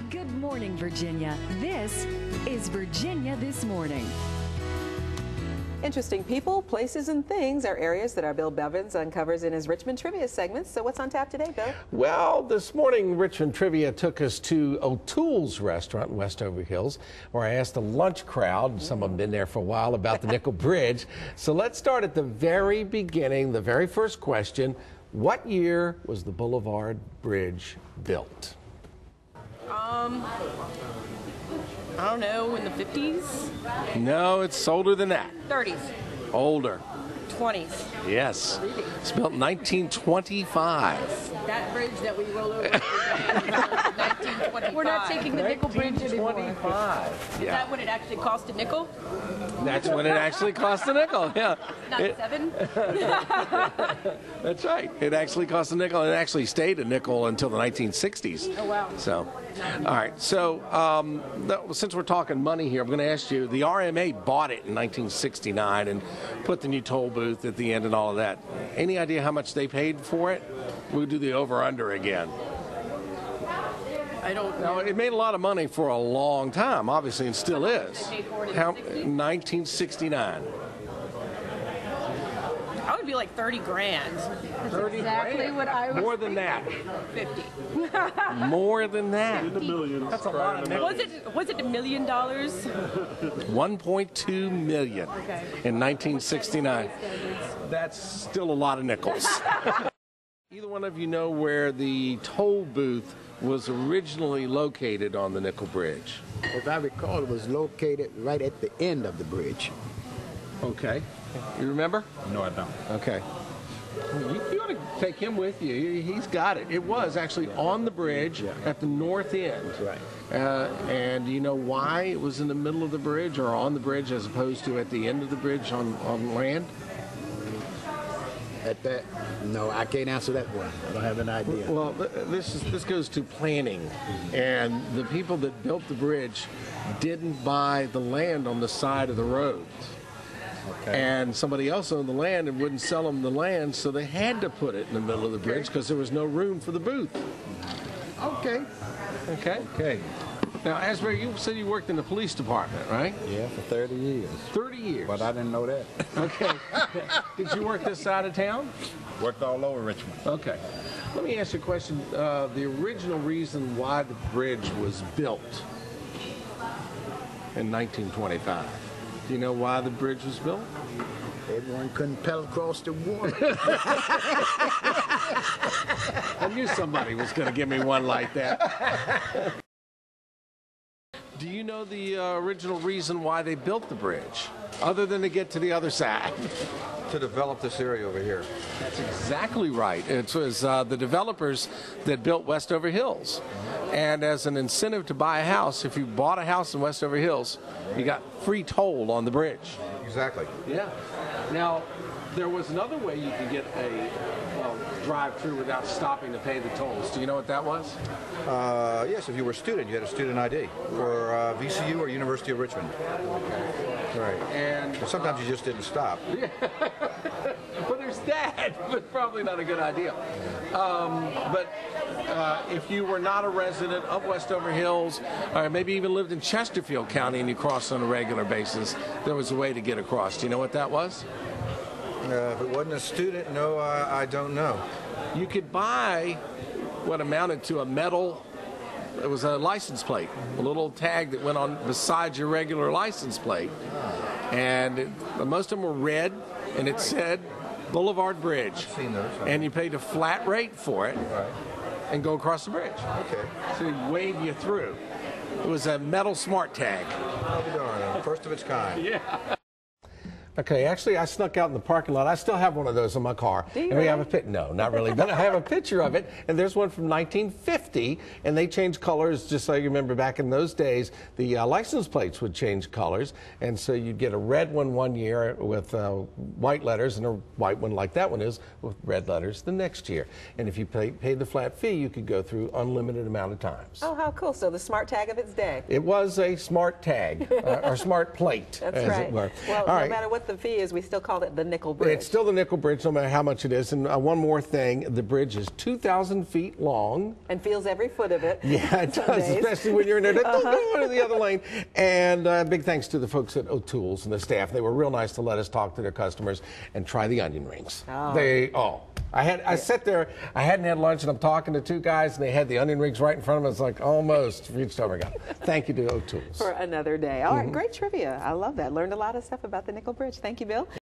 Good morning, Virginia. This is Virginia This Morning. Interesting people, places, and things are areas that our Bill Bevins uncovers in his Richmond Trivia segments. So what's on tap today, Bill? Well, this morning, Richmond Trivia took us to O'Toole's restaurant in Westover Hills, where I asked a lunch crowd, and some of them been there for a while, about the Nickle Bridge. So let's start at the very beginning, the very first question. What year was the Boulevard Bridge built? I don't know, in the 50s? No, it's older than that. 30s? Older. 20s? Yes. It's built in 1925. That bridge that we roll over 1925. We're not taking the Nickle Bridge anymore. 1925. Is that what it actually cost a nickel? That's when it actually cost a nickel, yeah. Not 7? That's right. It actually cost a nickel, and it actually stayed a nickel until the 1960s. Oh, wow. So, all right. So, since we're talking money here, I'm going to ask you, the RMA bought it in 1969 and put the new toll booth at the end and all of that. Any idea how much they paid for it? We'll do the over-under again. I don't know. Now, it made a lot of money for a long time, obviously, and still is. They paid for it in How, the 60s? 1969. I would be like 30 grand. 30 exactly grand. what I was More than that. 50. More than that. That's a lot of nickels. Was it $1 million? 1.2 million in 1969. That's still a lot of nickels. Either one of you know where the toll booth was originally located on the Nickle Bridge? As I recall, it was located right at the end of the bridge. Okay. You remember? No, I don't. Okay. You ought to take him with you. He's got it. It was actually on the bridge at the north end. Right. And do you know why it was in the middle of the bridge or on the bridge as opposed to at the end of the bridge on land? At that, no, I can't answer that one. I don't have an idea. Well, this goes to planning, and the people that built the bridge didn't buy the land on the side of the road. Okay. And somebody else owned the land and wouldn't sell them the land, so they had to put it in the middle of the bridge because there was no room for the booth. Okay. Okay. Okay. Now, Asbury, you said you worked in the police department, right? Yeah, for 30 years. 30 years. But I didn't know that. Okay. Did you work this side of town? Worked all over Richmond. Okay. Let me ask you a question. The original reason why the bridge was built in 1925. Do you know why the bridge was built? Everyone couldn't pedal across the water. I knew somebody was going to give me one like that. Do you know the original reason why they built the bridge, other than to get to the other side? To develop this area over here. That's exactly right. It was the developers that built Westover Hills. And as an incentive to buy a house, if you bought a house in Westover Hills, you got free toll on the bridge. Exactly. Yeah. Now, there was another way you could get a drive-through without stopping to pay the tolls. Do you know what that was? Yes, if you were a student, you had a student ID for VCU or University of Richmond. Right. And But sometimes you just didn't stop. well, there's that, but probably not a good idea. But if you were not a resident of Westover Hills, or maybe even lived in Chesterfield County and you crossed on a regular basis, there was a way to get across. Do you know what that was? If it wasn't a student, no, I don't know. You could buy what amounted to a metal, it was a license plate, a little tag that went on beside your regular license plate. And most of them were red, and it said Boulevard Bridge. I've seen those. And you paid a flat rate for it and go across the bridge. Okay. So he waved you through. It was a metal smart tag. I'll be darned. First of its kind. Yeah. Okay, actually, I snuck out in the parking lot. I still have one of those in my car. Do you and we have really? no, not really, but I have a picture of it, and there's one from 1950, and they changed colors, just so you remember back in those days, the license plates would change colors, and so you'd get a red one year with white letters, and a white one like that one is with red letters the next year. And if you paid the flat fee, you could go through unlimited amount of times. Oh, how cool. So the smart tag of its day. It was a smart tag, or smart plate, That's as right. it were. Well, All no right. matter what what the fee is, we still call it the Nickle Bridge. It's still the Nickle Bridge, no matter how much it is. And one more thing, the bridge is 2,000 feet long. And feels every foot of it. Yeah, it does, especially when you're in it. Don't go into the other lane. And big thanks to the folks at O'Toole's and the staff. They were real nice to let us talk to their customers and try the onion rings. I sat there, I hadn't had lunch, and I'm talking to two guys, and they had the onion rings right in front of them. It's like almost reached over. Thank you to O'Toole's. For another day. All right, great trivia. I love that. Learned a lot of stuff about the Nickle Bridge. Thank you, Bill.